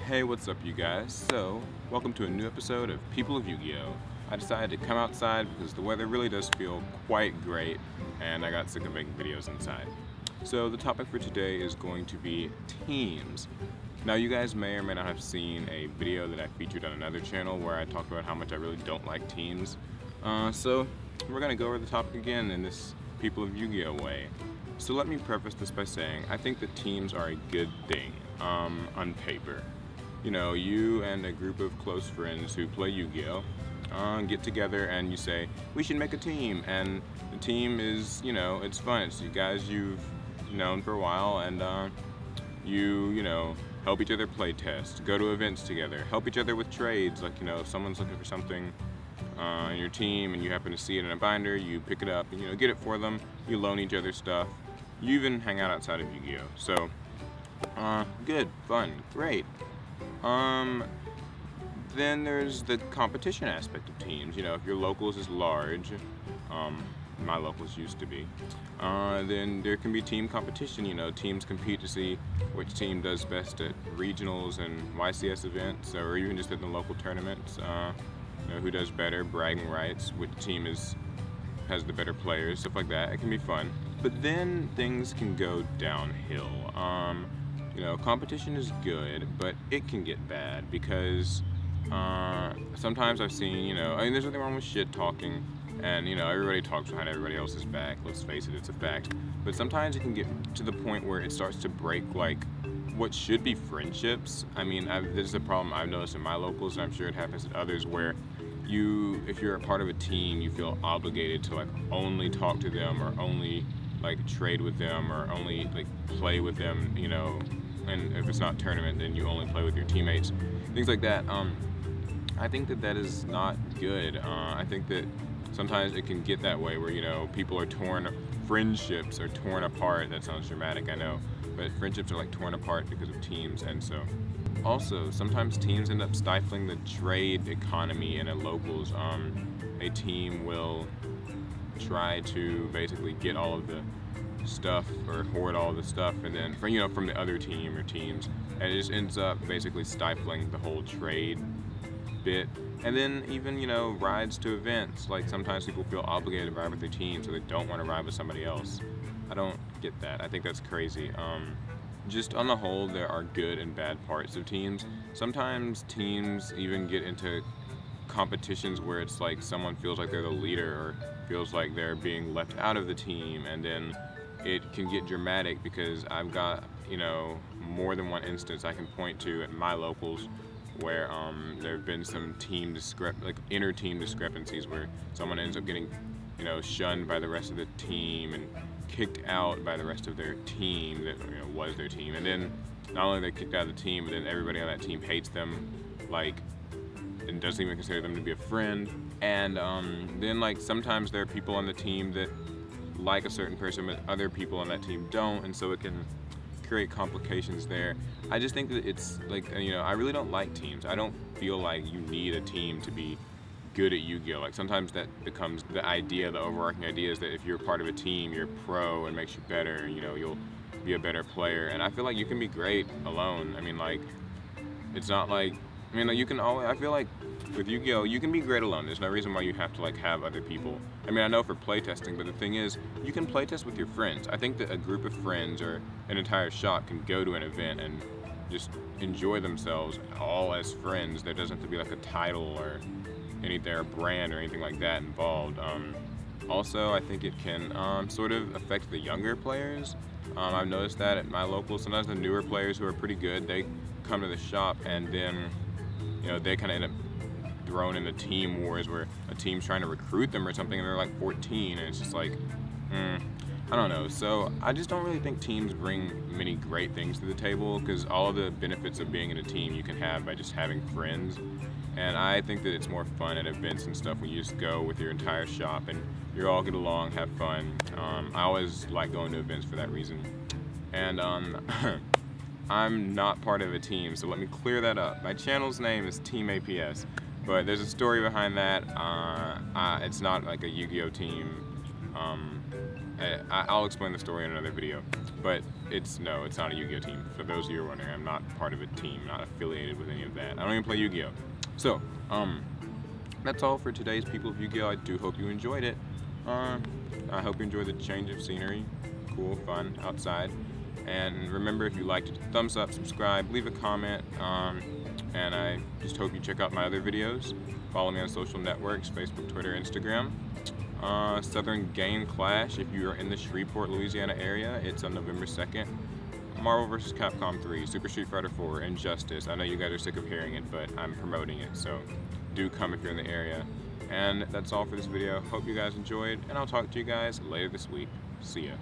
Hey, what's up you guys? So, welcome to a new episode of People of Yu-Gi-Oh! I decided to come outside because the weather really does feel quite great and I got sick of making videos inside. So the topic for today is going to be teams. Now you guys may or may not have seen a video that I featured on another channel where I talked about how much I really don't like teams. So we're going to go over the topic again in this People of Yu-Gi-Oh! Way. So let me preface this by saying I think that teams are a good thing on paper. You know, you and a group of close friends who play Yu-Gi-Oh! Get together and you say, we should make a team, and the team is, you know, it's fun. It's you guys you've known for a while, and you know, help each other play test, go to events together, help each other with trades, like, you know, if someone's looking for something in your team and you happen to see it in a binder, you pick it up and, you know, get it for them, you loan each other stuff, you even hang out outside of Yu-Gi-Oh! So, good, fun, great. Then there's the competition aspect of teams. You know, if your locals is large, my locals used to be, then there can be team competition. You know, teams compete to see which team does best at regionals and YCS events, or even just at the local tournaments. You know, who does better, bragging rights, which team has the better players, stuff like that. It can be fun. But then things can go downhill. You know, competition is good, but it can get bad because sometimes I've seen, you know, I mean, there's nothing wrong with shit talking, and, you know, everybody talks behind everybody else's back, let's face it, it's a fact. But sometimes it can get to the point where it starts to break, like, what should be friendships. I mean, this is a problem I've noticed in my locals, and I'm sure it happens at others, where if you're a part of a team, you feel obligated to, like, only talk to them, or only, like, trade with them, or only, like, play with them, you know. And if it's not tournament, then you only play with your teammates, things like that. I think that is not good. I think that sometimes it can get that way where, you know, friendships are torn apart. That sounds dramatic, I know, but friendships are like torn apart because of teams. And so also sometimes teams end up stifling the trade economy in a locals. A team will try to basically get all of the stuff or hoard all the stuff, and then from the other team or teams, and it just ends up basically stifling the whole trade bit. And then even, you know, rides to events, like sometimes people feel obligated to ride with their team, so they don't want to ride with somebody else. I don't get that. I think that's crazy. Just on the whole, there are good and bad parts of teams. Sometimes teams even get into competitions where it's like someone feels like they're the leader or feels like they're being left out of the team, and then it can get dramatic because I've got, you know, more than one instance I can point to at my locals where there have been some inner team discrepancies where someone ends up getting, you know, shunned by the rest of the team and kicked out by the rest of their team that, you know, was their team. And then not only are they kicked out of the team, but then everybody on that team hates them, like, and doesn't even consider them to be a friend. And then, like, sometimes there are people on the team that like a certain person, but other people on that team don't, and so it can create complications there. I just think that it's like, you know, I really don't like teams. I don't feel like you need a team to be good at Yu-Gi-Oh! Like sometimes that becomes the overarching idea is that if you're part of a team, you're pro and makes you better, you know, you'll be a better player. And I feel like you can be great alone. I mean, like, it's not like, I mean, like, you can always, I feel like with Yu-Gi-Oh! You can be great alone. There's no reason why you have to, like, have other people. I mean, I know for playtesting, but the thing is, you can playtest with your friends. I think that a group of friends or an entire shop can go to an event and just enjoy themselves all as friends. There doesn't have to be, like, a title or anything, or a brand or anything like that involved. Also, I think it can sort of affect the younger players. I've noticed that at my local, sometimes the newer players who are pretty good, they come to the shop and then, you know, they kind of end up thrown into team wars where a team's trying to recruit them or something and they're like 14, and it's just like, I don't know. So I just don't really think teams bring many great things to the table, because all of the benefits of being in a team you can have by just having friends. And I think that it's more fun at events and stuff when you just go with your entire shop and you all get along, have fun. I always like going to events for that reason. And I'm not part of a team, so let me clear that up. My channel's name is Team APS, but there's a story behind that. It's not like a Yu-Gi-Oh! Team. I'll explain the story in another video. But no, it's not a Yu-Gi-Oh team. For those of you who are wondering, I'm not part of a team, not affiliated with any of that. I don't even play Yu-Gi-Oh. So, that's all for today's People of Yu-Gi-Oh. I do hope you enjoyed it. I hope you enjoyed the change of scenery. Cool, fun, outside. And remember, if you liked it, thumbs up, subscribe, leave a comment. And I just hope you check out my other videos. Follow me on social networks, Facebook, Twitter, Instagram. Southern Game Clash, if you are in the Shreveport, Louisiana area, it's on November 2nd. Marvel vs. Capcom 3, Super Street Fighter 4, Injustice. I know you guys are sick of hearing it, but I'm promoting it, so do come if you're in the area. And that's all for this video. Hope you guys enjoyed, and I'll talk to you guys later this week. See ya.